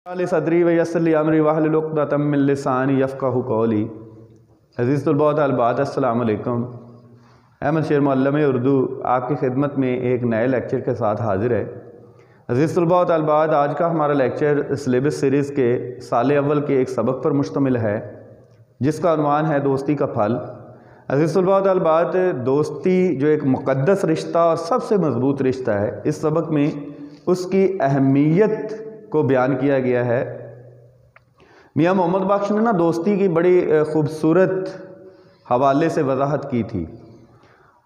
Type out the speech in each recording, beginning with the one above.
صدری ویسر لی امری واحلل عقدۃ من لسانی یفقہوا قولی۔ عزیز طلباء و طالبات، السلام علیکم۔ احمد شیر معلم اردو آپ کی خدمت میں ایک نئے لیکچر کے ساتھ حاضر ہے۔ عزیز طلباء و طالبات، آج کا ہمارا لیکچر سلیبس سیریز کے سال اول کے ایک سبق پر مشتمل ہے جس کا عنوان ہے دوستی کا پھل۔ عزیز طلباء و طالبات، دوستی جو ایک مقدس رشتہ اور سب سے مضبوط رشتہ ہے، اس سبق میں اس کی اہمیت کو بیان کیا گیا ہے۔ میاں محمد بخش نے دوستی کی بڑی خوبصورت حوالے سے وضاحت کی تھی۔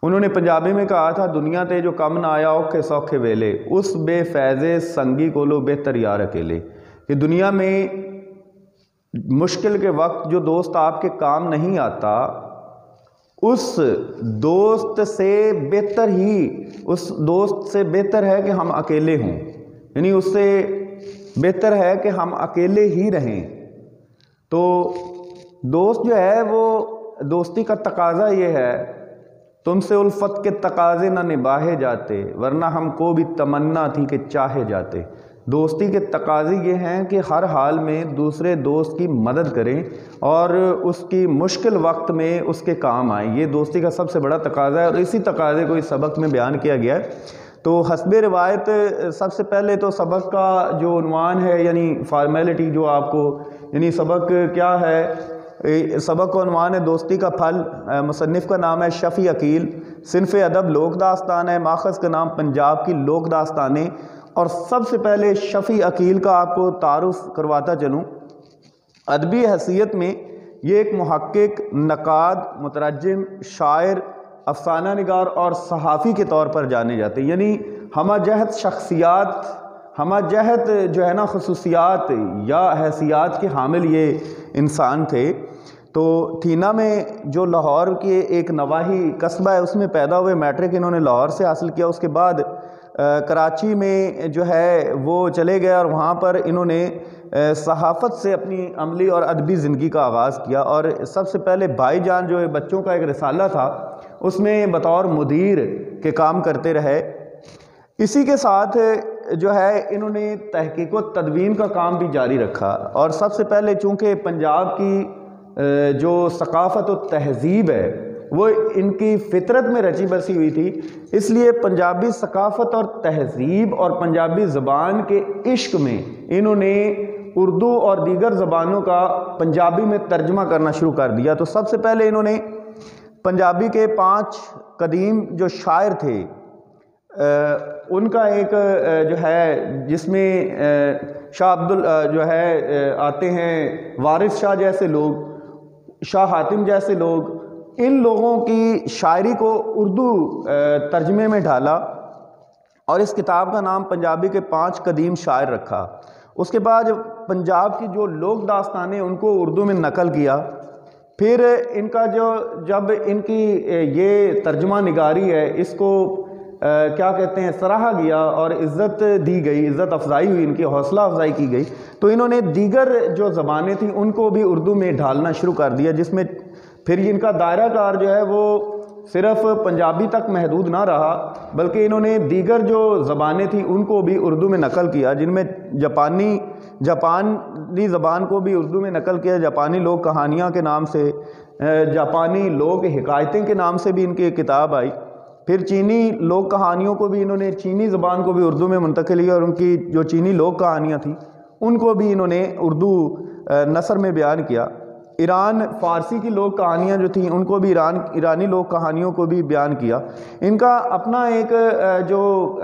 انہوں نے پنجابی میں کہا تھا، دنیا تے جو کم نہ آیا اوکھے سوکھے ویلے، اس بے فیضے سنگی کولو بہتر یار اکیلے۔ کہ دنیا میں مشکل کے وقت جو دوست آپ کے کام نہیں آتا، اس دوست سے بہتر ہے کہ ہم اکیلے ہوں، یعنی اس سے بہتر ہے کہ ہم اکیلے ہی رہیں۔ تو دوست جو ہے وہ دوستی کا تقاضا یہ ہے، تم سے الفت کے تقاضے نہ نباہے جاتے ورنہ ہم کو بھی تمنا تھی کہ چاہے جاتے۔ دوستی کے تقاضے یہ ہیں کہ ہر حال میں دوسرے دوست کی مدد کریں اور اس کی مشکل وقت میں اس کے کام آئیں۔ یہ دوستی کا سب سے بڑا تقاضا ہے اور اسی تقاضے کو اس سبق میں بیان کیا گیا ہے۔ تو حسب روایت سب سے پہلے تو سبق کا جو عنوان ہے، یعنی فارمیلٹی جو آپ کو، یعنی سبق کیا ہے، سبق کا عنوان ہے دوستی کا پھل۔ مصنف کا نام ہے شفیع عقیل، صنف ادب لوک داستان ہے، ماخذ کا نام پنجاب کی لوک داستانیں۔ اور سب سے پہلے شفیع عقیل کا آپ کو تعارف کرواتا چلوں۔ ادبی حیثیت میں یہ ایک محقق، نقاد، مترجم، شاعر، افسانہ نگار اور صحافی کے طور پر جانے جاتے ہیں، یعنی ہمہ جہت شخصیات، ہمہ جہت جو ہے نا خصوصیات یا حیثیات کے حامل یہ انسان تھے۔ تو تھینا میں جو لاہور کے ایک نواحی قصبہ ہے اس میں پیدا ہوئے، میٹرک انہوں نے لاہور سے حاصل کیا۔ اس کے بعد کراچی میں جو ہے وہ چلے گئے اور وہاں پر انہوں نے صحافت سے اپنی عملی اور ادبی زندگی کا آغاز کیا۔ اور سب سے پہلے بھائی جان جو بچوں کا ایک رسالہ تھا اس میں بطور مدیر کے کام کرتے رہے۔ اسی کے ساتھ جو ہے انہوں نے تحقیق و تدوین کا کام بھی جاری رکھا۔ اور سب سے پہلے چونکہ پنجاب کی جو ثقافت و تہذیب ہے وہ ان کی فطرت میں رچی بسی ہوئی تھی، اس لیے پنجابی ثقافت اور تہذیب اور پنجابی زبان کے عشق میں انہوں نے اردو اور دیگر زبانوں کا پنجابی میں ترجمہ کرنا شروع کر دیا۔ تو سب سے پہلے انہوں نے پنجابی کے 5 قدیم جو شاعر تھے ان کا ایک جو ہے، جس میں شاہ جو ہے آتے ہیں، وارث شاہ جیسے لوگ، شاہ حاتم جیسے لوگ، ان لوگوں کی شاعری کو اردو ترجمے میں ڈالا اور اس کتاب کا نام پنجابی کے 5 قدیم شاعر رکھا۔ اس کے بعد پنجاب کی جو لوک داستانیں ان کو اردو میں نقل کیا۔ پھر ان کا جب ان کی یہ ترجمہ نگاری ہے، اس کو کیا کہتے ہیں، سراہا گیا اور عزت دی گئی، عزت افزائی ہوئی، ان کی حوصلہ افزائی کی گئی، تو انہوں نے دیگر جو زبانیں تھیں ان کو بھی اردو میں ڈھالنا شروع کر دیا، جس میں پھر ان کا دائرہ کار جو ہے وہ صرف پنجابی تک محدود نہ رہا، بلکہ انہوں نے دیگر جو زبانیں تھیں ان کو بھی اردو میں نقل کیا، جن میں جاپانی زبان کو بھی اردو میں نقل کیا، جاپانی لوک کہانیاں کے نام سے، جاپانی لوک حکایتیں کے نام سے بھی ان کی کتاب آئی۔ پھر چینی لوک کہانیوں کو بھی انہوں نے، چینی زبان کو بھی اردو میں منتقل کیا اور ان کی جو چینی لوک کہانیاں تھیں ان کو بھی انہوں نے اردو نثر میں بیان کیا۔ ایران فارسی کی لوک کہانیاں جو تھیں ان کو بھی ایرانی لوک کہانیوں کو بھی بیان کیا۔ ان کا اپنا ایک جو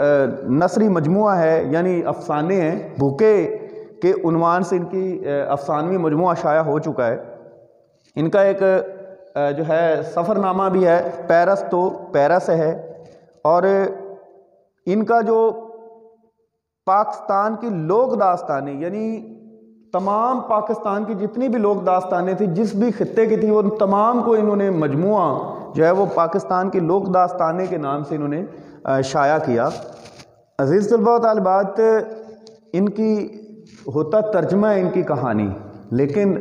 نثری مجموعہ ہے، یعنی افسانے ہیں، بھوکے کے عنوان سے ان کی افسانوی مجموعہ شائع ہو چکا ہے۔ ان کا ایک جو ہے سفر نامہ بھی ہے، پیرس تو پیرس ہے، اور ان کا جو پاکستان کی لوک داستانیں، یعنی تمام پاکستان کی جتنی بھی لوک داستانیں تھیں، جس بھی خطے کی تھی، وہ تمام کو انہوں نے مجموعہ جو ہے وہ پاکستان کی لوک داستانیں کے نام سے انہوں نے شائع کیا۔ عزیز طلباء و طالبات، ان کی ہوتا ترجمہ ہے ان کی کہانی، لیکن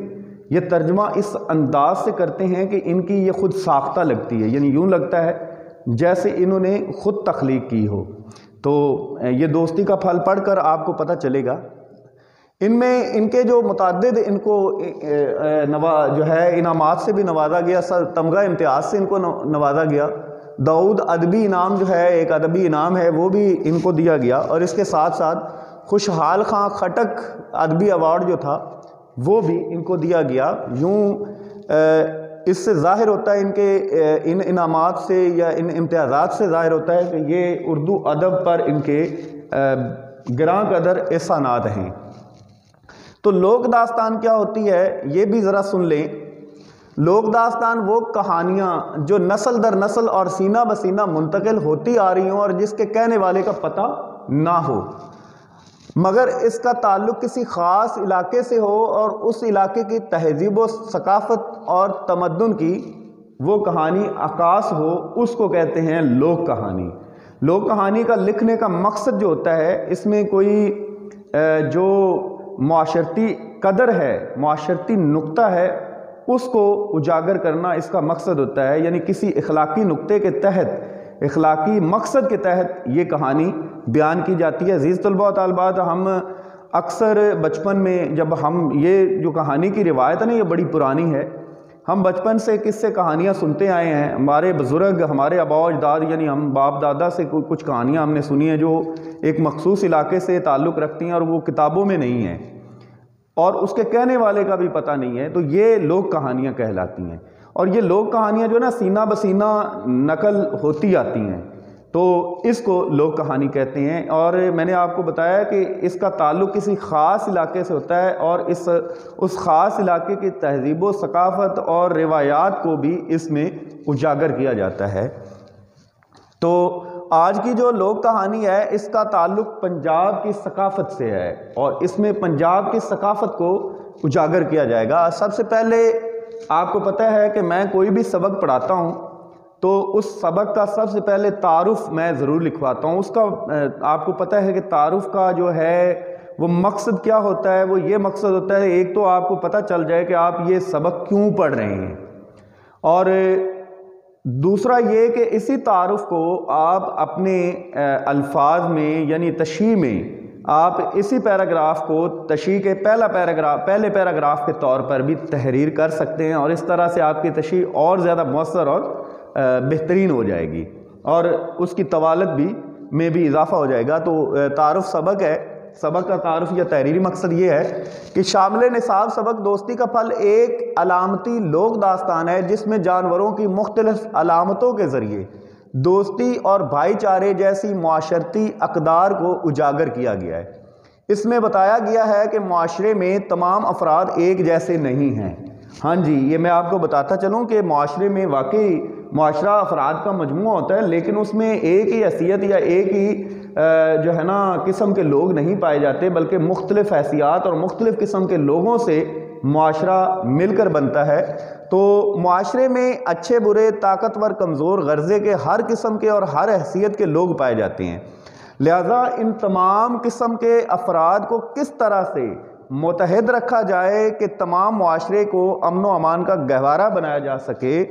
یہ ترجمہ اس انداز سے کرتے ہیں کہ ان کی یہ خود ساختہ لگتی ہے، یعنی یوں لگتا ہے جیسے انہوں نے خود تخلیق کی ہو۔ تو یہ دوستی کا پھل پڑھ کر آپ کو پتہ چلے گا۔ ان میں ان کے جو متعدد ان کو جو ہے انعامات سے بھی نوازا گیا، تمغہ امتیاز سے ان کو نوازا گیا۔ داؤد ادبی انعام جو ہے، ایک ادبی انعام ہے، وہ بھی ان کو دیا گیا، اور اس کے ساتھ ساتھ خوشحال خان خٹک ادبی ایوارڈ جو تھا وہ بھی ان کو دیا گیا۔ یوں اس سے ظاہر ہوتا ہے ان کے ان انعامات سے یا ان امتیازات سے ظاہر ہوتا ہے کہ یہ اردو ادب پر ان کے گراں قدر احسانات ہیں۔ تو لوک داستان کیا ہوتی ہے یہ بھی ذرا سن لیں۔ لوک داستان وہ کہانیاں جو نسل در نسل اور سینہ بسینہ منتقل ہوتی آ رہی ہوں اور جس کے کہنے والے کا پتہ نہ ہو، مگر اس کا تعلق کسی خاص علاقے سے ہو اور اس علاقے کی تہذیب و ثقافت اور تمدن کی وہ کہانی عکاس ہو، اس کو کہتے ہیں لوک کہانی۔ لوک کہانی کا لکھنے کا مقصد جو ہوتا ہے، اس میں کوئی جو معاشرتی قدر ہے، معاشرتی نقطہ ہے، اس کو اجاگر کرنا اس کا مقصد ہوتا ہے، یعنی کسی اخلاقی نقطے کے تحت، اخلاقی مقصد کے تحت یہ کہانی بیان کی جاتی ہے۔ عزیز طلباء و طالبات، ہم اکثر بچپن میں جب ہم یہ جو کہانی کی روایت ہے نا، یہ بڑی پرانی ہے، ہم بچپن سے قصے کہانیاں سنتے آئے ہیں۔ ہمارے بزرگ، ہمارے آباء و اجداد، یعنی ہم باپ دادا سے کچھ کہانیاں ہم نے سنی ہیں جو ایک مخصوص علاقے سے تعلق رکھتی ہیں اور وہ کتابوں میں نہیں ہیں اور اس کے کہنے والے کا بھی پتہ نہیں ہے، تو یہ لوک کہانیاں کہلاتی ہیں۔ اور یہ لوک کہانیاں جو نا سینہ بسینہ نقل ہوتی آتی ہیں، تو اس کو لوک کہانی کہتے ہیں۔ اور میں نے آپ کو بتایا کہ اس کا تعلق کسی خاص علاقے سے ہوتا ہے اور اس خاص علاقے کی تہذیب و ثقافت اور روایات کو بھی اس میں اجاگر کیا جاتا ہے۔ تو آج کی جو لوک کہانی ہے، اس کا تعلق پنجاب کی ثقافت سے ہے اور اس میں پنجاب کی ثقافت کو اجاگر کیا جائے گا۔ سب سے پہلے آپ کو پتہ ہے کہ میں کوئی بھی سبق پڑھاتا ہوں تو اس سبق کا سب سے پہلے تعارف میں ضرور لکھواتا ہوں۔ اس کا آپ کو پتہ ہے کہ تعارف کا جو ہے وہ مقصد کیا ہوتا ہے، وہ یہ مقصد ہوتا ہے، ایک تو آپ کو پتہ چل جائے کہ آپ یہ سبق کیوں پڑھ رہے ہیں، اور دوسرا یہ کہ اسی تعارف کو آپ اپنے الفاظ میں یعنی تشریح میں آپ اسی پیراگراف کو تشریح کے پہلے پیراگراف کے طور پر بھی تحریر کر سکتے ہیں، اور اس طرح سے آپ کی تشریح اور زیادہ مؤثر اور بہترین ہو جائے گی اور اس کی طوالت میں بھی اضافہ ہو جائے گا۔ تو تعارف سبق ہے، سبق کا تعارف یا تحریری مقصد یہ ہے کہ شامل نصاب سبق دوستی کا پھل ایک علامتی لوک داستان ہے جس میں جانوروں کی مختلف علامتوں کے ذریعے دوستی اور بھائی چارے جیسی معاشرتی اقدار کو اجاگر کیا گیا ہے۔ اس میں بتایا گیا ہے کہ معاشرے میں تمام افراد ایک جیسے نہیں ہیں۔ ہاں جی، یہ میں آپ کو بتاتا چلوں کہ معاشرے میں واقعی معاشرہ افراد کا مجموعہ ہوتا ہے، لیکن اس میں ایک ہی حیثیت یا ایک ہی جو ہے نا قسم کے لوگ نہیں پائے جاتے، بلکہ مختلف حیثیات اور مختلف قسم کے لوگوں سے معاشرہ مل کر بنتا ہے۔ تو معاشرے میں اچھے برے، طاقتور کمزور، غرضے کے ہر قسم کے اور ہر حیثیت کے لوگ پائے جاتے ہیں، لہذا ان تمام قسم کے افراد کو کس طرح سے متحد رکھا جائے کہ تمام معاشرے کو امن و امان کا گہوارہ بنایا جا سکے،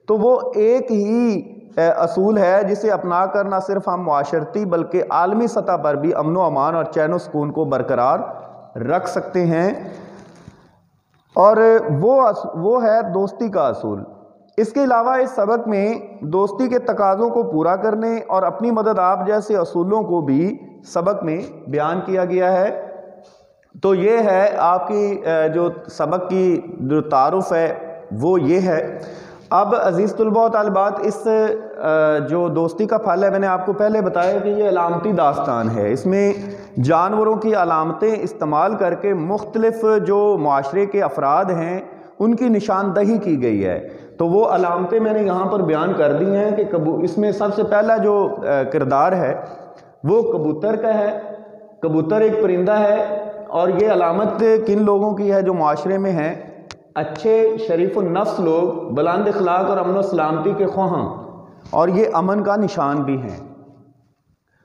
تو وہ ایک ہی اصول ہے جسے اپنا کر نہ صرف ہم معاشرتی بلکہ عالمی سطح پر بھی امن و امان اور چین و سکون کو برقرار رکھ سکتے ہیں، اور وہ ہے دوستی کا اصول۔ اس کے علاوہ اس سبق میں دوستی کے تقاضوں کو پورا کرنے اور اپنی مدد آپ جیسے اصولوں کو بھی سبق میں بیان کیا گیا ہے۔ تو یہ ہے آپ کی جو سبق کی جو تعارف ہے وہ یہ ہے۔ اب عزیز طلباء و طالبات، اس جو دوستی کا پھل ہے، میں نے آپ کو پہلے بتایا کہ یہ علامتی داستان ہے، اس میں جانوروں کی علامتیں استعمال کر کے مختلف جو معاشرے کے افراد ہیں ان کی نشاندہی کی گئی ہے۔ تو وہ علامتیں میں نے یہاں پر بیان کر دی ہیں کہ اس میں سب سے پہلا جو کردار ہے وہ کبوتر کا ہے۔ کبوتر ایک پرندہ ہے اور یہ علامت کن لوگوں کی ہے جو معاشرے میں ہیں؟ اچھے شریف النفس لوگ، بلند اخلاق اور امن و سلامتی کے خواہاں، اور یہ امن کا نشان بھی ہیں۔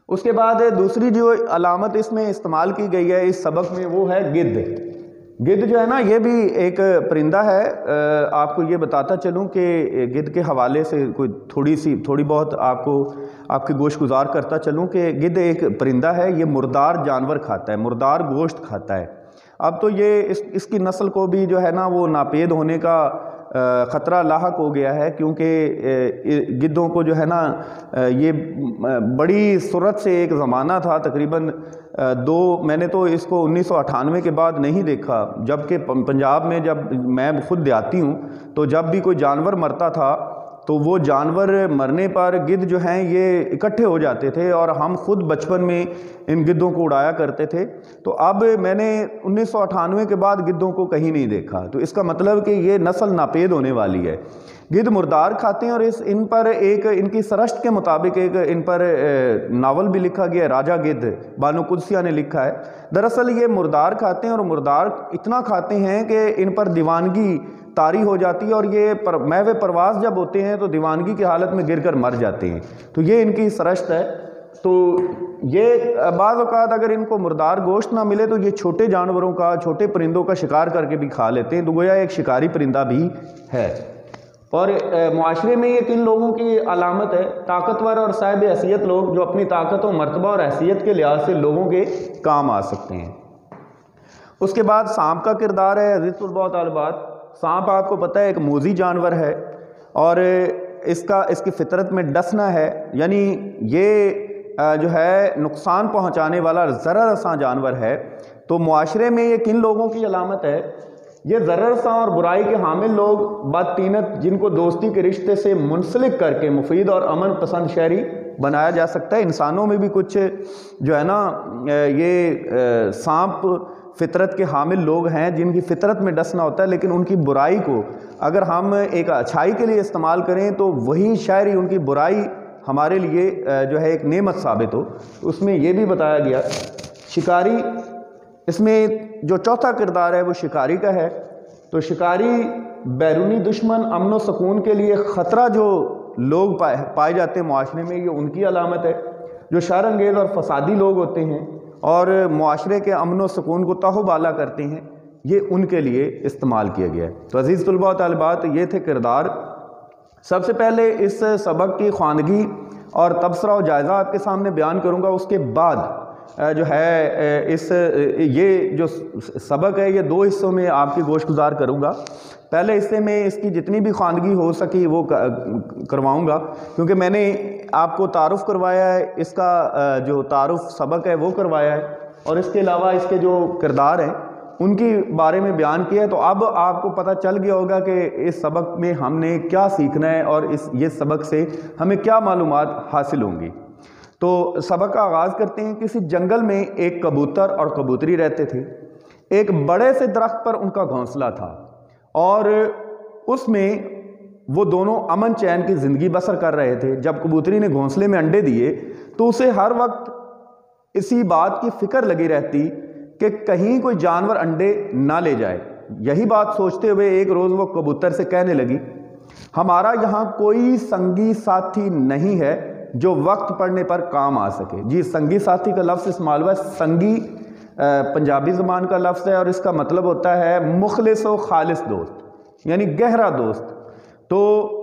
اس کے بعد دوسری جو علامت اس میں استعمال کی گئی ہے اس سبق میں وہ ہے گدھ۔ گدھ جو ہے نا یہ بھی ایک پرندہ ہے۔ آپ کو یہ بتاتا چلوں کہ گدھ کے حوالے سے تھوڑی بہت آپ کی گوشت گزار کرتا چلوں کہ گدھ ایک پرندہ ہے، یہ مردار جانور کھاتا ہے، مردار گوشت کھاتا ہے۔ اب تو یہ اس کی نسل کو بھی جو ہے نا وہ ناپید ہونے کا خطرہ لاحق ہو گیا ہے، کیونکہ گدوں کو جو ہے نا یہ بڑی سرعت سے ایک زمانہ تھا تقریباً میں نے تو اس کو 1998 کے بعد نہیں دیکھا، جبکہ پنجاب میں جب میں خود دیہاتی ہوں تو جب بھی کوئی جانور مرتا تھا تو وہ جانور مرنے پر گدھ جو ہیں یہ اکٹھے ہو جاتے تھے اور ہم خود بچپن میں ان گدھوں کو اڑایا کرتے تھے۔ تو اب میں نے 1998 کے بعد گدھوں کو کہیں نہیں دیکھا، تو اس کا مطلب کہ یہ نسل ناپید ہونے والی ہے۔ گدھ مردار کھاتے ہیں، اور ان پر ان کی سرشت کے مطابق ایک ان پر ناول بھی لکھا گیا ہے، راجہ گدھ، بانو قدسیہ نے لکھا ہے۔ دراصل یہ مردار کھاتے ہیں، اور مردار اتنا کھاتے ہیں کہ ان پر دیوانگی طاری ہو جاتی ہے، اور یہ محو پرواز جب ہوتے ہیں تو دیوانگی کی حالت میں گر کر مر جاتے ہیں۔ تو یہ ان کی سرشت ہے۔ تو یہ بعض اوقات اگر ان کو مردار گوشت نہ ملے تو یہ چھوٹے جانوروں کا، چھوٹے پرندوں کا شکار کر کے بھی کھا لیتے ہیں، تو گویا ایک شکاری پرندہ بھی ہے۔ اور معاشرے میں یہ کن لوگوں کی علامت ہے؟ طاقتور اور صاحب حیثیت لوگ، جو اپنی طاقت و مرتبہ اور حیثیت کے لحاظ سے لوگوں کے کام آ سکتے ہیں۔ اس کے بعد سانپ کا کردار ہے۔ عزیز طلباء و طالبات، سانپ آپ کو پتہ ہے ایک موذی جانور ہے، اور اس کی فطرت میں ڈسنا ہے، یعنی یہ جو ہے نقصان پہنچانے والا ضرر رساں جانور ہے۔ تو معاشرے میں یہ کن لوگوں کی علامت ہے؟ یہ ضرر رساں اور برائی کے حامل لوگ، بدطینت، جن کو دوستی کے رشتے سے منسلک کر کے مفید اور امن پسند شہری بنایا جا سکتا ہے۔ انسانوں میں بھی کچھ جو ہے نا یہ سانپ فطرت کے حامل لوگ ہیں، جن کی فطرت میں ڈسنا ہوتا ہے، لیکن ان کی برائی کو اگر ہم ایک اچھائی کے لیے استعمال کریں تو وہی شاعری ان کی برائی ہمارے لیے جو ہے ایک نعمت ثابت ہو۔ اس میں یہ بھی بتایا گیا شکاری، اس میں جو چوتھا کردار ہے وہ شکاری کا ہے۔ تو شکاری بیرونی دشمن، امن و سکون کے لیے خطرہ جو لوگ پائے جاتے ہیں معاشرے میں، یہ ان کی علامت ہے۔ جو شر انگیز اور فسادی لوگ ہوتے ہیں اور معاشرے کے امن و سکون کو تہو بالا کرتے ہیں، یہ ان کے لیے استعمال کیا گیا ہے۔ تو عزیز طلباء و طالبات، یہ تھے کردار۔ سب سے پہلے اس سبق کی خواندگی اور تبصرہ و جائزہ آپ کے سامنے بیان کروں گا، اس کے بعد جو ہے یہ جو سبق ہے یہ 2 حصوں میں آپ کی گوش گزار کروں گا۔ پہلے حصے میں اس کی جتنی بھی خواندگی ہو سکی وہ کرواؤں گا، کیونکہ میں نے آپ کو تعارف کروایا ہے، اس کا جو تعارف سبق ہے وہ کروایا ہے، اور اس کے علاوہ اس کے جو کردار ہیں ان کی بارے میں بیان کیا ہے۔ تو اب آپ کو پتہ چل گیا ہوگا کہ اس سبق میں ہم نے کیا سیکھنا ہے، اور یہ سبق سے ہمیں کیا معلومات حاصل ہوں گی۔ تو سبق کا آغاز کرتے ہیں۔ کسی جنگل میں ایک کبوتر اور کبوتری رہتے تھے۔ ایک بڑے سے درخت پر ان کا گھونسلہ تھا، اور اس میں وہ دونوں امن چین کی زندگی بسر کر رہے تھے۔ جب کبوتری نے گھونسلے میں انڈے دیے تو اسے ہر وقت اسی بات کی فکر لگی رہتی کہ کہیں کوئی جانور انڈے نہ لے جائے۔ یہی بات سوچتے ہوئے ایک روز وہ کبوتر سے کہنے لگی، ہمارا یہاں کوئی سنگی ساتھی نہیں ہے جو وقت پڑنے پر کام آ سکے۔ جی، سنگی ساتھی کا لفظ استعمال ہوا ہے۔ سنگی پنجابی زبان کا لفظ ہے، اور اس کا مطلب ہوتا ہے مخلص و خالص دوست، یعنی گہرا دوست۔ تو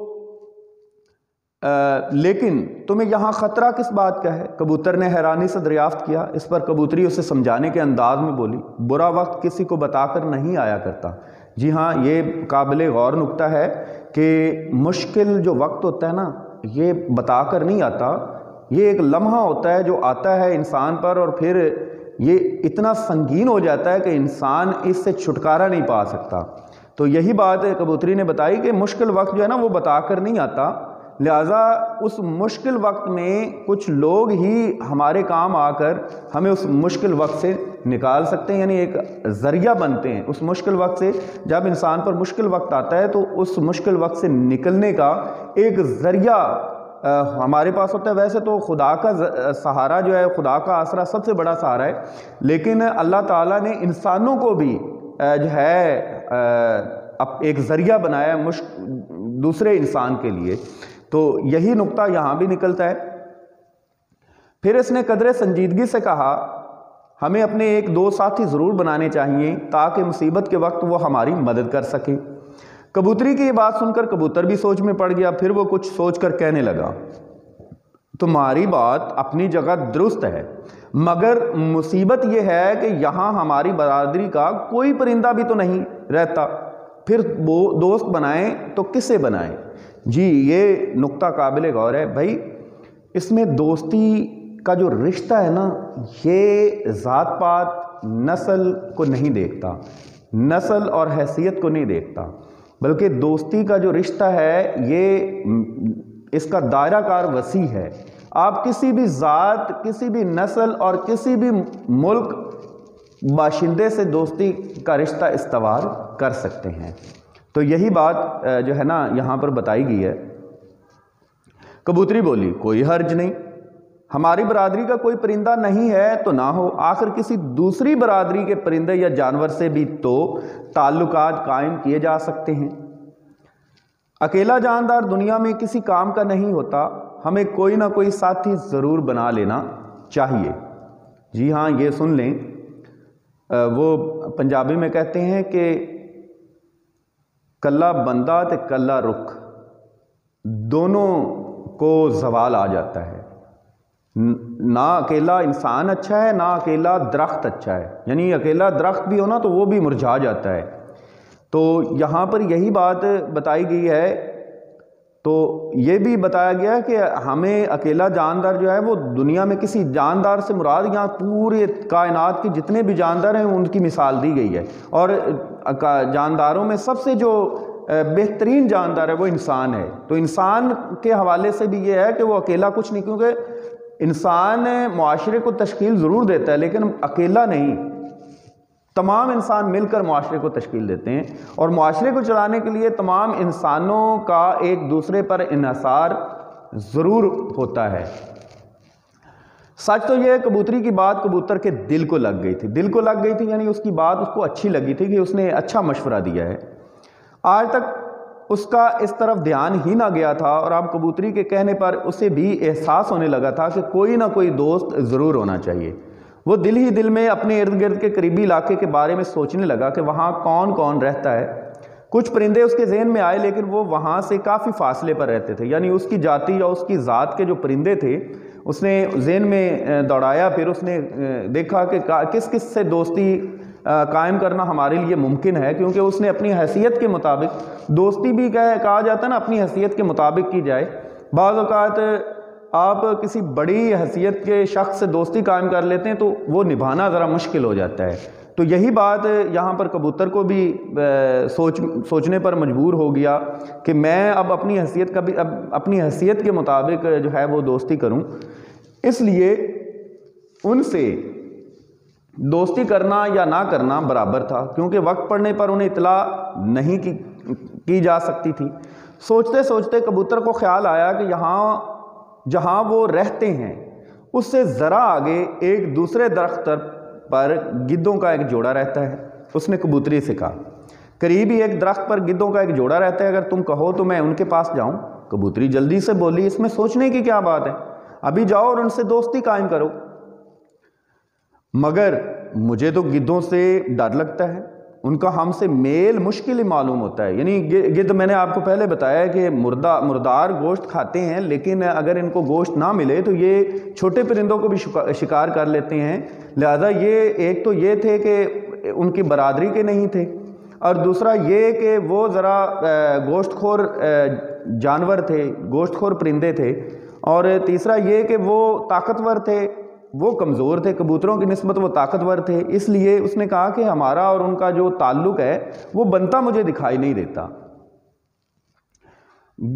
لیکن تمہیں یہاں خطرہ کس بات کا ہے؟ کبوتر نے حیرانی سے دریافت کیا۔ اس پر کبوتری اسے سمجھانے کے انداز میں بولی، برا وقت کسی کو بتا کر نہیں آیا کرتا۔ جی ہاں، یہ قابل غور نکتہ ہے کہ مشکل جو وقت ہوتا ہے نا، یہ بتا کر نہیں آتا، یہ ایک لمحہ ہوتا ہے جو آتا ہے انسان پر، اور پھر یہ اتنا سنگین ہو جاتا ہے کہ انسان اس سے چھٹکارا نہیں پا سکتا۔ تو یہی بات کبوتری نے بتائی کہ مشکل وقت جو ہے نا وہ بتا کر نہیں آتا، لہٰذا اس مشکل وقت میں کچھ لوگ ہی ہمارے کام آ کر ہمیں اس مشکل وقت سے نکال سکتے ہیں، یعنی ایک ذریعہ بنتے ہیں۔ اس مشکل وقت سے جب انسان پر مشکل وقت آتا ہے تو اس مشکل وقت سے نکلنے کا ایک ذریعہ ہمارے پاس ہوتا ہے۔ ویسے تو خدا کا سہارا جو ہے، خدا کا آسرا سب سے بڑا سہارا ہے، لیکن اللہ تعالیٰ نے انسانوں کو بھی جو ہے ایک ذریعہ بنایا ہے دوسرے انسان کے لیے۔ تو یہی نقطہ یہاں بھی نکلتا ہے۔ پھر اس نے قدر سنجیدگی سے کہا، ہمیں اپنے 1-2 ساتھی ضرور بنانے چاہیے تاکہ مصیبت کے وقت وہ ہماری مدد کر سکے۔ کبوتری کی یہ بات سن کر کبوتر بھی سوچ میں پڑ گیا۔ پھر وہ کچھ سوچ کر کہنے لگا، تمہاری بات اپنی جگہ درست ہے، مگر مصیبت یہ ہے کہ یہاں ہماری برادری کا کوئی پرندہ بھی تو نہیں رہتا، پھر وہ دوست بنائیں تو کسے بنائیں؟ جی یہ نقطہ قابل غور ہے بھائی، اس میں دوستی کا جو رشتہ ہے نا، یہ ذات پات نسل کو نہیں دیکھتا، نسل اور حیثیت کو نہیں دیکھتا، بلکہ دوستی کا جو رشتہ ہے یہ اس کا دائرہ کار وسیع ہے۔ آپ کسی بھی ذات، کسی بھی نسل اور کسی بھی ملک باشندے سے دوستی کا رشتہ استوار کر سکتے ہیں۔ تو یہی بات جو ہے نا یہاں پر بتائی گئی ہے۔ کبوتری بولی کوئی حرج نہیں، ہماری برادری کا کوئی پرندہ نہیں ہے تو نہ ہو، آخر کسی دوسری برادری کے پرندے یا جانور سے بھی تو تعلقات قائم کیے جا سکتے ہیں۔ اکیلا جاندار دنیا میں کسی کام کا نہیں ہوتا، ہمیں کوئی نہ کوئی ساتھی ضرور بنا لینا چاہیے۔ جی ہاں یہ سن لیں، وہ پنجابی میں کہتے ہیں کہ کلا بندہ تے کلا رخ، دونوں کو زوال آ جاتا ہے۔ نہ اکیلا انسان اچھا ہے، نہ اکیلا درخت اچھا ہے، یعنی اکیلا درخت بھی ہونا تو وہ بھی مرجھا جاتا ہے۔ تو یہاں پر یہی بات بتائی گئی ہے، تو یہ بھی بتایا گیا کہ ہمیں اکیلا جاندار جو ہے وہ دنیا میں کسی جاندار سے مراد یہاں پورے کائنات کے جتنے بھی جاندار ہیں ان کی مثال دی گئی ہے، اور جانداروں میں سب سے جو بہترین جاندار ہے وہ انسان ہے۔ تو انسان کے حوالے سے بھی یہ ہے کہ وہ اکیلا کچھ نہیں، کیونکہ انسان معاشرے کو تشکیل ضرور دیتا ہے لیکن اکیلا نہیں، تمام انسان مل کر معاشرے کو تشکیل دیتے ہیں، اور معاشرے کو چلانے کے لیے تمام انسانوں کا ایک دوسرے پر انحصار ضرور ہوتا ہے۔ سچ تو یہ کبوتری کی بات کبوتر کے دل کو لگ گئی تھی، دل کو لگ گئی تھی یعنی اس کی بات اس کو اچھی لگی تھی کہ اس نے اچھا مشورہ دیا ہے۔ آج تک اس کا اس طرف دھیان ہی نہ گیا تھا، اور اب کبوتری کے کہنے پر اسے بھی احساس ہونے لگا تھا کہ کوئی نہ کوئی دوست ضرور ہونا چاہیے۔ وہ دل ہی دل میں اپنے ارد گرد کے قریبی علاقے کے بارے میں سوچنے لگا کہ وہاں کون کون رہتا ہے۔ کچھ پرندے اس کے ذہن میں آئے لیکن وہ وہاں سے کافی فاصلے پر رہتے تھے، یعنی اس کی جاتی یا اس کی ذات کے جو پرندے تھے اس نے ذہن میں دوڑایا، پھر اس نے دیکھا کہ کس کس سے دوستی قائم کرنا ہمارے لیے ممکن ہے، کیونکہ اس نے اپنی حیثیت کے مطابق دوستی بھی کہا جاتا ہے نا، اپنی حیثیت کے مطابق کی جائے۔ بعض اوقات آپ کسی بڑی حیثیت کے شخص سے دوستی قائم کر لیتے ہیں تو وہ نبھانا ذرا مشکل ہو جاتا ہے۔ تو یہی بات یہاں پر کبوتر کو بھی سوچنے پر مجبور ہو گیا کہ میں اب اپنی حیثیت کے مطابق جو ہے وہ دوستی کروں۔ اس لیے ان سے دوستی کرنا یا نہ کرنا برابر تھا، کیونکہ وقت پڑنے پر انہیں اطلاع نہیں کی جا سکتی تھی۔ سوچتے سوچتے کبوتر کو خیال آیا کہ جہاں وہ رہتے ہیں اس سے ذرا آگے ایک دوسرے درخت پر گدوں کا ایک جوڑا رہتا ہے۔ اس نے کبوتری سے کہا قریب ہی ایک درخت پر گدوں کا ایک جوڑا رہتا ہے، اگر تم کہو تو میں ان کے پاس جاؤں۔ کبوتری جلدی سے بولی اس میں سوچنے کی کیا بات ہے، ابھی جاؤ اور ان سے دوستی قائم کرو۔ مگر مجھے تو گدوں سے ڈر لگتا ہے، ان کا ہم سے میل مشکل ہی معلوم ہوتا ہے۔ یعنی گدھ میں نے آپ کو پہلے بتایا کہ مردار گوشت کھاتے ہیں، لیکن اگر ان کو گوشت نہ ملے تو یہ چھوٹے پرندوں کو بھی شکار کر لیتے ہیں، لہذا یہ ایک تو یہ تھے کہ ان کی برادری کے نہیں تھے، اور دوسرا یہ کہ وہ ذرا گوشت خور جانور تھے، گوشت خور پرندے تھے، اور تیسرا یہ کہ وہ طاقتور تھے، وہ کمزور تھے، کبوتروں کی نسبت وہ طاقتور تھے۔ اس لیے اس نے کہا کہ ہمارا اور ان کا جو تعلق ہے وہ بنتا مجھے دکھائی نہیں دیتا۔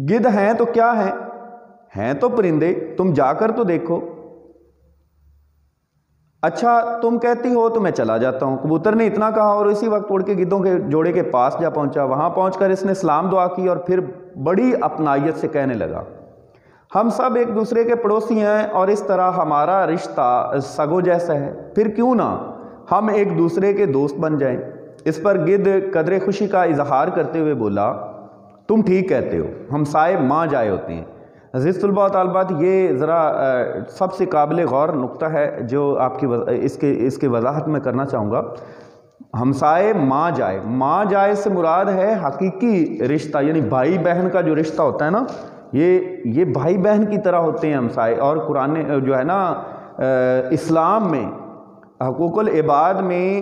گدھ ہیں تو کیا ہیں تو پرندے، تم جا کر تو دیکھو۔ اچھا تم کہتی ہو تو میں چلا جاتا ہوں۔ کبوتر نے اتنا کہا اور اسی وقت اڑ کے گدھوں کے جوڑے کے پاس جا پہنچا۔ وہاں پہنچ کر اس نے سلام دعا کی اور پھر بڑی اپنائیت سے کہنے لگا ہم سب ایک دوسرے کے پڑوسی ہیں اور اس طرح ہمارا رشتہ سگوں جیسا ہے، پھر کیوں نہ ہم ایک دوسرے کے دوست بن جائیں۔ اس پر گدھ قدر خوشی کا اظہار کرتے ہوئے بولا تم ٹھیک کہتے ہو، ہم سائے ماں جائے ہوتے ہیں۔ عزیز طلباء و طالبات، یہ ذرا سب سے قابل غور نقطہ ہے جو آپ کی اس کے وضاحت میں کرنا چاہوں گا۔ ہمسائے ماں جائے سے مراد ہے حقیقی رشتہ، یعنی بھائی بہن کا جو رشتہ ہوتا ہے نا، یہ بھائی بہن کی طرح ہوتے ہیں ہمسائے. اور قرآن جو ہے نا اسلام میں حقوق العباد میں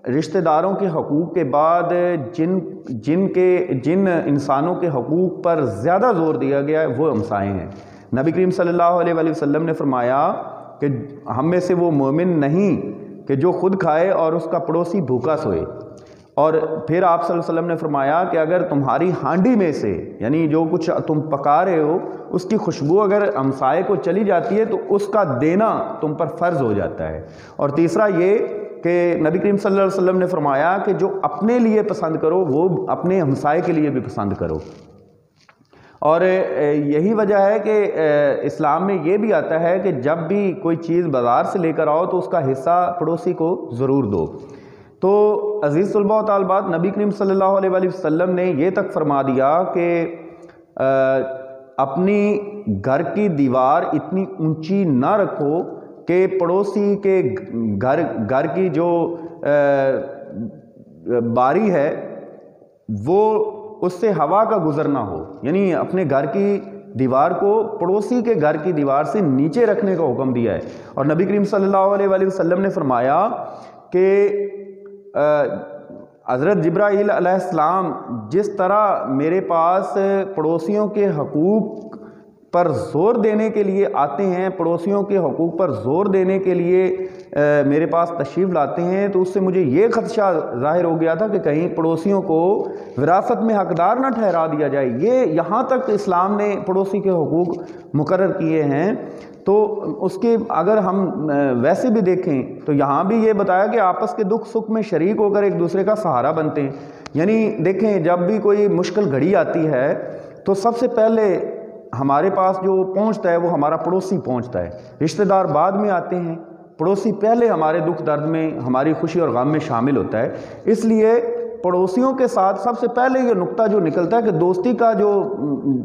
رشتہ داروں کے حقوق کے بعد جن انسانوں کے حقوق پر زیادہ زور دیا گیا ہے وہ ہمسائے ہیں. نبی کریم صلی اللہ علیہ وآلہ وسلم نے فرمایا کہ ہم میں سے وہ مومن نہیں کہ جو خود کھائے اور اس کا پڑوسی بھوکا سوئے. اور پھر آپ صلی اللہ علیہ وسلم نے فرمایا کہ اگر تمہاری ہانڈی میں سے یعنی جو کچھ تم پکا رہے ہو اس کی خوشبو اگر ہمسائے کو چلی جاتی ہے تو اس کا دینا تم پر فرض ہو جاتا ہے. اور تیسرا یہ کہ نبی کریم صلی اللہ علیہ وسلم نے فرمایا کہ جو اپنے لیے پسند کرو وہ اپنے ہمسائے کے لیے بھی پسند کرو. اور یہی وجہ ہے کہ اسلام میں یہ بھی آتا ہے کہ جب بھی کوئی چیز بازار سے لے کر آؤ تو اس کا حصہ پڑوسی کو ضرور دو. تو عزیز طلباء و طالبات، نبی کریم صلی اللہ علیہ وآلہ وسلم نے یہ تک فرما دیا کہ اپنی گھر کی دیوار اتنی اونچی نہ رکھو کہ پڑوسی کے گھر کی جو باری ہے وہ اس سے ہوا کا گزرنا ہو. یعنی اپنے گھر کی دیوار کو پڑوسی کے گھر کی دیوار سے نیچے رکھنے کا حکم دیا ہے. اور نبی کریم صلی اللہ علیہ وآلہ وسلم نے فرمایا کہ حضرت جبرائیل علیہ السلام جس طرح میرے پاس پڑوسیوں کے حقوق پر زور دینے کے لیے آتے ہیں، پڑوسیوں کے حقوق پر زور دینے کے لیے میرے پاس تشریف لاتے ہیں، تو اس سے مجھے یہ خدشہ ظاہر ہو گیا تھا کہ کہیں پڑوسیوں کو وراثت میں حقدار نہ ٹھہرا دیا جائے. یہ یہاں تک اسلام نے پڑوسی کے حقوق مقرر کیے ہیں. تو اس کے اگر ہم ویسے بھی دیکھیں تو یہاں بھی یہ بتایا کہ آپس کے دکھ سکھ میں شریک ہو کر ایک دوسرے کا سہارا بنتے ہیں. یعنی دیکھیں جب بھی کوئی مشکل گھڑی آتی ہے تو سب سے پہلے ہمارے پاس جو پہنچتا ہے وہ ہمارا پڑوسی پہنچتا ہے. رشتہ دار بعد میں آتے ہیں، پڑوسی پہلے ہمارے دکھ درد میں، ہماری خوشی اور غم میں شامل ہوتا ہے. اس لیے پڑوسیوں کے ساتھ سب سے پہلے یہ نقطہ جو نکلتا ہے کہ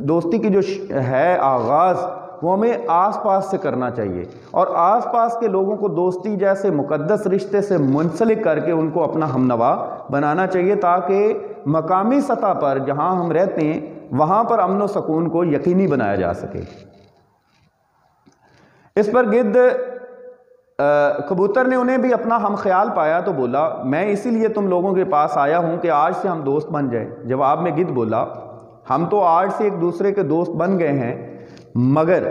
دوستی کی جو ہے آغاز وہ ہمیں آس پاس سے کرنا چاہیے. اور آس پاس کے لوگوں کو دوستی جیسے مقدس رشتے سے منسلک کر کے ان کو اپنا ہمنوا بنانا چاہیے، تاکہ مقامی سطح پر جہاں ہم رہتے ہیں وہاں پر امن و سکون کو یقینی بنایا جا سکے. اس پر گرد کبوتر نے انہیں بھی اپنا ہم خیال پایا تو بولا، میں اسی لیے تم لوگوں کے پاس آیا ہوں کہ آج سے ہم دوست بن جائیں. جواب میں گرد بولا، ہم تو آج سے ایک دوسرے کے دوست بن گئے ہیں، مگر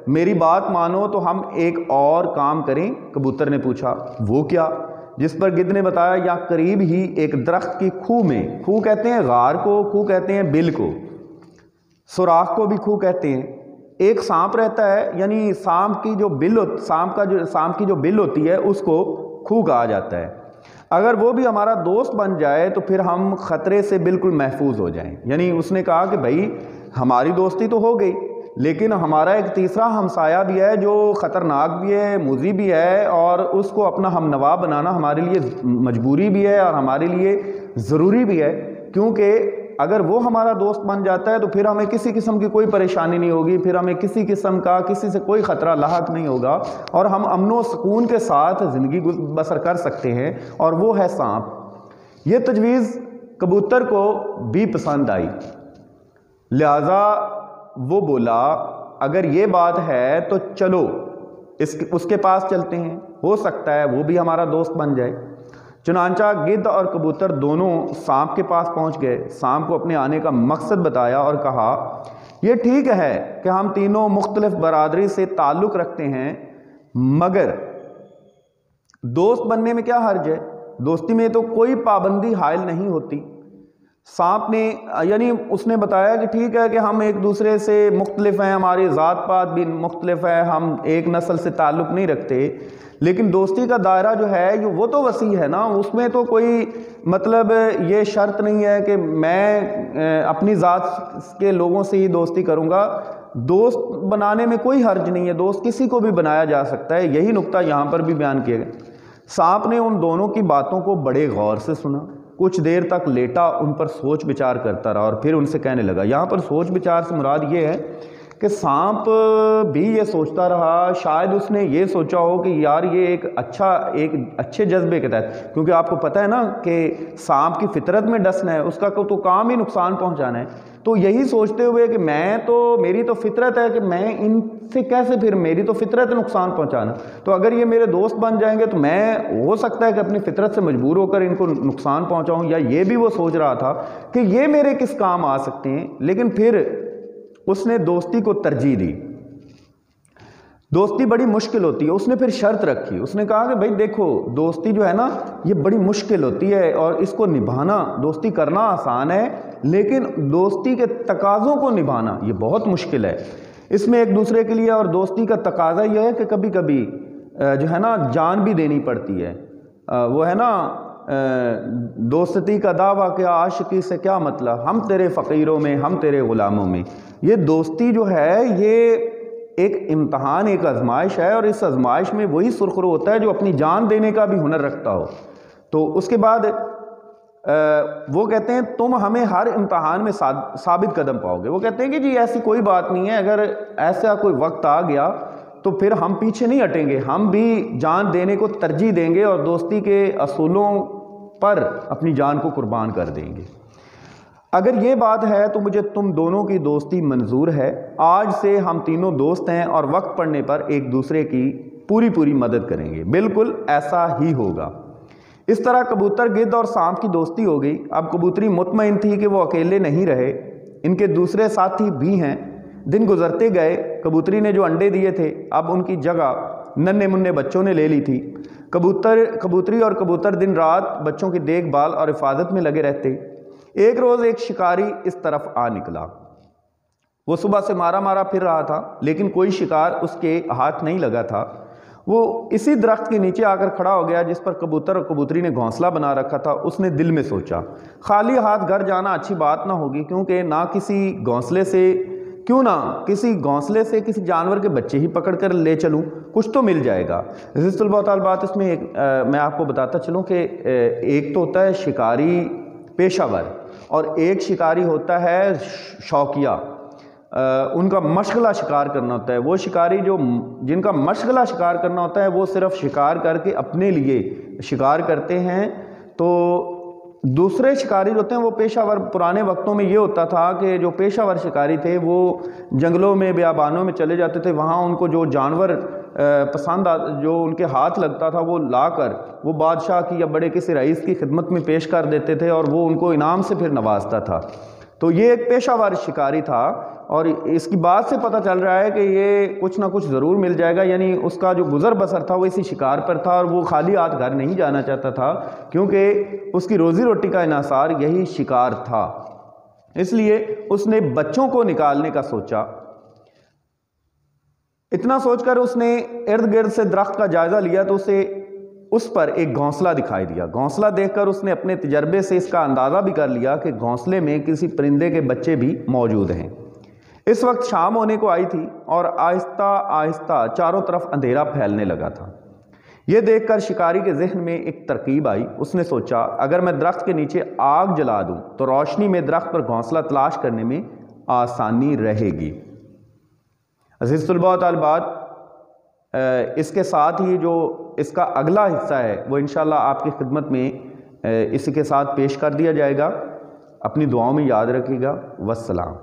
میری بات مانو تو ہم ایک اور کام کریں. کبوتر نے پوچھا، وہ کیا؟ جس پر گدھ نے بتایا، یا قریب ہی ایک درخت کی کھو میں، کھو کہتے ہیں غار کو، کھو کہتے ہیں بل کو، سوراخ کو بھی کھو کہتے ہیں، ایک سانپ رہتا ہے. یعنی سانپ کی جو بل ہوتی ہے اس کو کھو کہا جاتا ہے. اگر وہ بھی ہمارا دوست بن جائے تو پھر ہم خطرے سے بالکل محفوظ ہو جائیں. یعنی اس نے کہا کہ بھائی ہماری دوستی تو ہو گئی، لیکن ہمارا ایک تیسرا ہمسایہ بھی ہے جو خطرناک بھی ہے، موذی بھی ہے، اور اس کو اپنا ہم نوا بنانا ہمارے لیے مجبوری بھی ہے اور ہمارے لیے ضروری بھی ہے. کیونکہ اگر وہ ہمارا دوست بن جاتا ہے تو پھر ہمیں کسی قسم کی کوئی پریشانی نہیں ہوگی، پھر ہمیں کسی قسم کا کسی سے کوئی خطرہ لاحق نہیں ہوگا، اور ہم امن و سکون کے ساتھ زندگی بسر کر سکتے ہیں، اور وہ ہے سانپ. یہ تجویز کبوتر کو بھی پسند آئی، لہذا وہ بولا، اگر یہ بات ہے تو چلو اس کے پاس چلتے ہیں، ہو سکتا ہے وہ بھی ہمارا دوست بن جائے. چنانچہ گدھ اور کبوتر دونوں سانپ کے پاس پہنچ گئے. سانپ کو اپنے آنے کا مقصد بتایا اور کہا، یہ ٹھیک ہے کہ ہم تینوں مختلف برادری سے تعلق رکھتے ہیں، مگر دوست بننے میں کیا حرج ہے؟ دوستی میں تو کوئی پابندی حائل نہیں ہوتی. سانپ نے یعنی اس نے بتایا کہ ٹھیک ہے کہ ہم ایک دوسرے سے مختلف ہیں، ہماری ذات پات بھی مختلف ہے، ہم ایک نسل سے تعلق نہیں رکھتے، لیکن دوستی کا دائرہ جو ہے وہ تو وسیع ہے نا. اس میں تو کوئی مطلب یہ شرط نہیں ہے کہ میں اپنی ذات کے لوگوں سے ہی دوستی کروں گا. دوست بنانے میں کوئی حرج نہیں ہے، دوست کسی کو بھی بنایا جا سکتا ہے. یہی نقطہ یہاں پر بھی بیان کیا گیا. سانپ نے ان دونوں کی باتوں کو بڑے غور سے سنا، کچھ دیر تک لیٹا ان پر سوچ بچار کرتا رہا، اور پھر ان سے کہنے لگا. یہاں پر سوچ بچار سے مراد یہ ہے کہ سانپ بھی یہ سوچتا رہا، شاید اس نے یہ سوچا ہو کہ یار یہ ایک اچھے جذبے کے تحت، کیونکہ آپ کو پتہ ہے نا کہ سانپ کی فطرت میں ڈسنا ہے، اس کا تو کام ہی نقصان پہنچانا ہے، تو یہی سوچتے ہوئے کہ میری تو فطرت ہے کہ میں ان سے کیسے، پھر میری تو فطرت ہے نقصان پہنچانا، تو اگر یہ میرے دوست بن جائیں گے تو میں ہو سکتا ہے کہ اپنی فطرت سے مجبور ہو کر ان کو نقصان پہنچاؤں، یا یہ بھی وہ سوچ رہا تھا کہ یہ میرے کس کام آ سکتے ہیں، لیکن پھر اس نے دوستی کو ترجیح دی۔ دوستی بڑی مشکل ہوتی ہے، اس نے پھر شرط رکھی، اس نے کہا کہ بھائی دیکھو دوستی جو ہے نا یہ بڑی مشکل ہوتی ہے، اور اس کو نبھانا، دوستی کرنا آسان ہے لیکن دوستی کے تقاضوں کو نبھانا یہ بہت مشکل ہے۔ اس میں ایک دوسرے کے لیے اور دوستی کا تقاضا یہ ہے کہ کبھی کبھی جو ہے نا جان بھی دینی پڑتی ہے، وہ ہے نا دوستی کا دعویٰ کیا عاشقی سے کیا مطلب، ہم تیرے فقیروں میں ہم تیرے غلاموں میں۔ یہ دوستی جو ہے یہ ایک امتحان، ایک آزمائش ہے، اور اس آزمائش میں وہی سرخرو ہوتا ہے جو اپنی جان دینے کا بھی ہنر رکھتا ہو۔ تو اس کے بعد وہ کہتے ہیں تم ہمیں ہر امتحان میں ثابت قدم پاؤ گے۔ وہ کہتے ہیں کہ جی ایسی کوئی بات نہیں ہے، اگر ایسا کوئی وقت آ گیا تو پھر ہم پیچھے نہیں ہٹیں گے، ہم بھی جان دینے کو ترجیح دیں گے اور دوستی کے اصولوں پر اپنی جان کو قربان کر دیں گے۔ اگر یہ بات ہے تو مجھے تم دونوں کی دوستی منظور ہے، آج سے ہم تینوں دوست ہیں اور وقت پڑنے پر ایک دوسرے کی پوری مدد کریں گے۔ بالکل ایسا ہی ہوگا۔ اس طرح کبوتر گدھ اور سانپ کی دوستی ہو گئی۔ اب کبوتری مطمئن تھی کہ وہ اکیلے نہیں رہے، ان کے دوسرے ساتھی بھی ہیں۔ دن گزرتے گئے، کبوتری نے جو انڈے دیے تھے اب ان کی جگہ ننھے منھے بچوں نے لے لی تھی۔ کبوتری اور کبوتر دن رات بچوں کی دیکھ بھال اور حفاظت میں لگے رہتے۔ ایک روز ایک شکاری اس طرف آ نکلا۔ وہ صبح سے مارا پھر رہا تھا لیکن کوئی شکار اس کے ہاتھ نہیں لگا تھا۔ وہ اسی درخت کے نیچے آ کر کھڑا ہو گیا جس پر کبوتر اور کبوتری نے گھونسلہ بنا رکھا تھا۔ اس نے دل میں سوچا خالی ہاتھ گھر جانا اچھی بات نہ ہوگی، کیونکہ کسی گھونسلے سے کسی جانور کے بچے ہی پکڑ کر لے چلوں، کچھ تو مل جائے گا۔ عزیز البات اس میں میں آپ کو بتاتا چلوں کہ ایک تو ہوتا ہے شکاری پیشہ ور اور ایک شکاری ہوتا ہے شوقیہ، ان کا مشغلہ شکار کرنا ہوتا ہے۔ وہ شکاری جن کا مشغلہ شکار کرنا ہوتا ہے وہ صرف شکار کر کے اپنے لیے شکار کرتے ہیں، تو دوسرے شکاری ہوتے ہیں وہ پیشہ ور۔ پرانے وقتوں میں یہ ہوتا تھا کہ جو پیشہ ور شکاری تھے وہ جنگلوں میں بیابانوں میں چلے جاتے تھے، وہاں ان کو جو جانور پسند جو ان کے ہاتھ لگتا تھا وہ لا کر وہ بادشاہ کی یا بڑے کسی رئیس کی خدمت میں پیش کر دیتے تھے اور وہ ان کو انعام سے پھر نوازتا تھا۔ تو یہ ایک پیشہ ور شکاری تھا، اور اس کی بات سے پتہ چل رہا ہے کہ یہ کچھ نہ کچھ ضرور مل جائے گا، یعنی اس کا جو گزر بسر تھا وہ اسی شکار پر تھا، اور وہ خالی ہاتھ گھر نہیں جانا چاہتا تھا کیونکہ اس کی روزی روٹی کا انحصار یہی شکار تھا۔ اس لیے اس نے بچوں کو نکالنے کا سوچا۔ اتنا سوچ کر اس نے ارد گرد سے درخت کا جائزہ لیا تو اسے اس پر ایک گھونسلہ دکھائی دیا۔ گھونسلہ دیکھ کر اس نے اپنے تجربے سے اس کا اندازہ بھی کر لیا کہ گھونسلے میں کسی پرندے کے بچے بھی موجود ہیں۔ اس وقت شام ہونے کو آئی تھی اور آہستہ آہستہ چاروں طرف اندھیرا پھیلنے لگا تھا۔ یہ دیکھ کر شکاری کے ذہن میں ایک ترکیب آئی۔ اس نے سوچا اگر میں درخت کے نیچے آگ جلا دوں تو روشنی میں درخت پر گھونسلہ تلاش کرنے میں آسانی رہے گی۔ عزیز طلباء و طالبات، اس کے ساتھ ہی جو اس کا اگلا حصہ ہے وہ انشاءاللہ آپ کی خدمت میں اسی کے ساتھ پیش کر دیا جائے گا۔ اپنی دعاؤں میں یاد رکھیے گا۔ والسلام۔